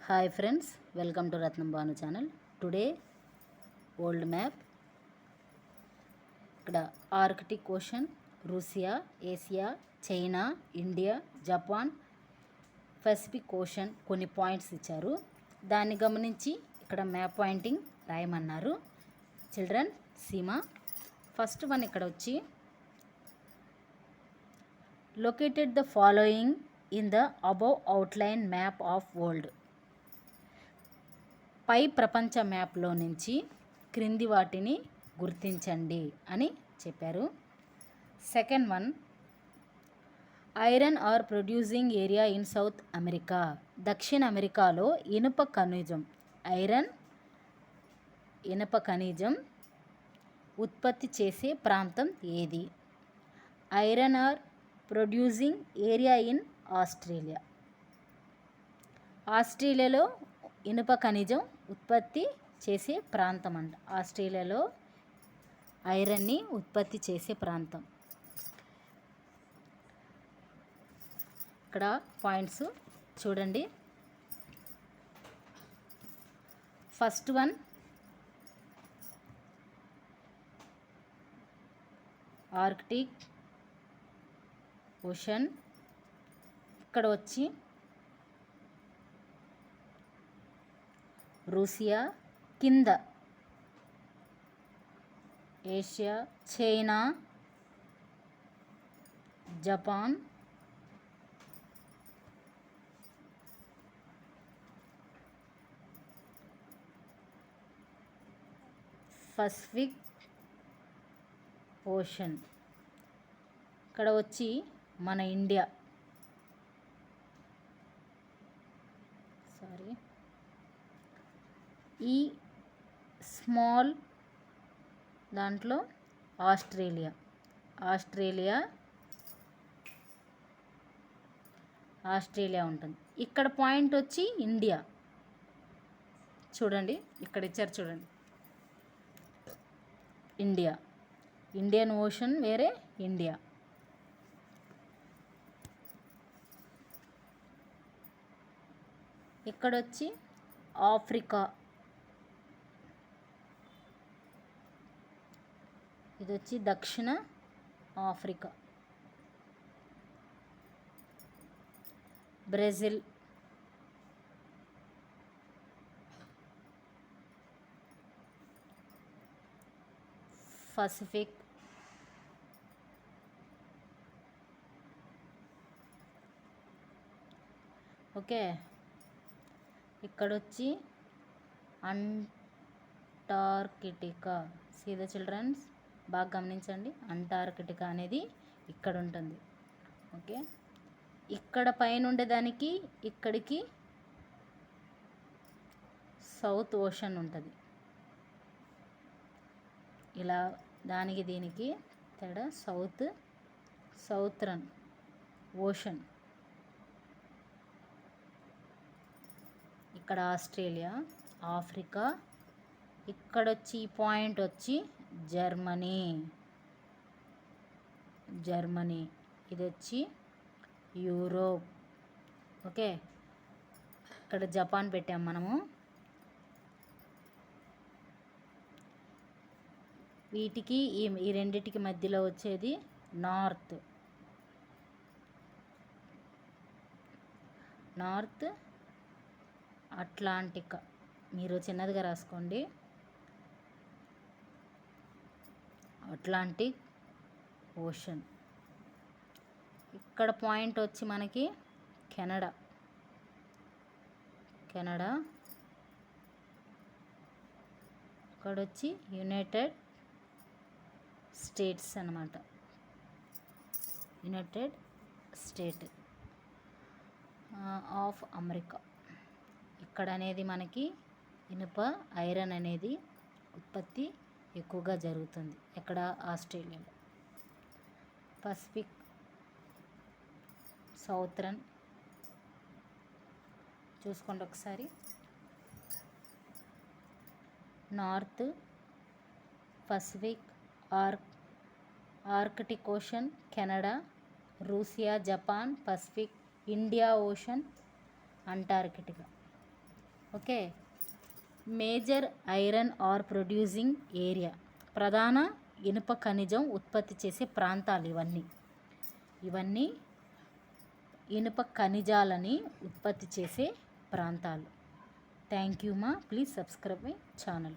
Hi friends, welcome to Ratnam Bhanu channel. Today old map. ఇక్కడ Arctic ocean, Russia, Asia, China, India, Japan, Pacific ocean కొన్ని points ఇచ్చారు. దాన్ని గమనించి ఇక్కడ మ్యాప్ పాయింటింగ్ రాయమన్నారు. చిల్డ్రన్ సీమా ఫస్ట్ వన్ ఇక్కడ వచ్చి located the following in the above outline map of world. పై ప్రపంచ మ్యాప్లో నుంచి క్రింది వాటిని గుర్తించండి అని చెప్పారు. Second one, iron ore producing area in South America. దక్షిణ అమెరికాలో ఇనుప ఖనిజం, ఐరన్ ఇనుప ఖనిజం ఉత్పత్తి చేసే ప్రాంతం ఏది? Iron ore producing area in Australia. ఆస్ట్రేలియాలో ఇనుప ఖనిజం ఉత్పత్తి చేసే ప్రాంతం అంట. ఆస్ట్రేలియాలో ఐరన్ని ఉత్పత్తి చేసే ప్రాంతం. ఇక్కడ పాయింట్స్ చూడండి. First one Arctic ocean. ఇక్కడ వచ్చి రష్యా, కింద Asia, China, Japan, Pacific ocean. ఇక్కడ వచ్చి మన ఇండియా, ఈ స్మాల్ దాంట్లో ఆస్ట్రేలియా ఉంటుంది. ఇక్కడ పాయింట్ వచ్చి ఇండియా. చూడండి, ఇక్కడ ఇచ్చారు చూడండి, ఇండియా. ఇండియన్ ఓషన్ వేరే, ఇండియా. ఇక్కడొచ్చి ఆఫ్రికా. ఇది వచ్చి దక్షిణ ఆఫ్రికా. Brazil, Pacific, okay. ఇక్కడొచ్చి అంటార్కిటికా. సీ ద చిల్డ్రన్స్, బాగా గమనించండి. అంటార్కిటికా అనేది ఇక్కడ ఉంటుంది, ఓకే. ఇక్కడ పైన ఉండేదానికి ఇక్కడికి సౌత్ ఓషన్ ఉంటుంది. ఇలా దానికి దీనికి తేడా సౌత్రన్ ఓషన్. ఇక్కడ ఆస్ట్రేలియా, ఆఫ్రికా. ఇక్కడొచ్చి ఈ పాయింట్ వచ్చి జర్మనీ. ఇది వచ్చి యూరోప్, ఓకే. ఇక్కడ జపాన్ పెట్టాం మనము. వీటికి ఈ రెండిటికి మధ్యలో వచ్చేది నార్త్ అట్లాంటిక్. మీరు చిన్నదిగా రాసుకోండి, అట్లాంటిక్ ఓషన్. ఇక్కడ పాయింట్ వచ్చి మనకి కెనడా. ఇక్కడ వచ్చి యునైటెడ్ స్టేట్స్ అన్నమాట. United state of America. ఇక్కడ అనేది మనకి ఇనుప, ఐరన్ అనేది ఉత్పత్తి ఎక్కువగా జరుగుతుంది. ఎక్కడ? ఆస్ట్రేలియాలో. పసిఫిక్, సౌత్రన్ చూసుకోండి ఒకసారి. North, Pacific, Arctic ocean, Canada, Russia, Japan, Pacific, India ocean, Antarctica. Okay. Major iron ore producing area, ప్రధాన ఇనుప ఖనిజం ఉత్పత్తి చేసే ప్రాంతాలు ఇవన్నీ ఇనుప ఖనిజాలని ఉత్పత్తి చేసే ప్రాంతాలు. థ్యాంక్ యూ మా. Please subscribe my channel.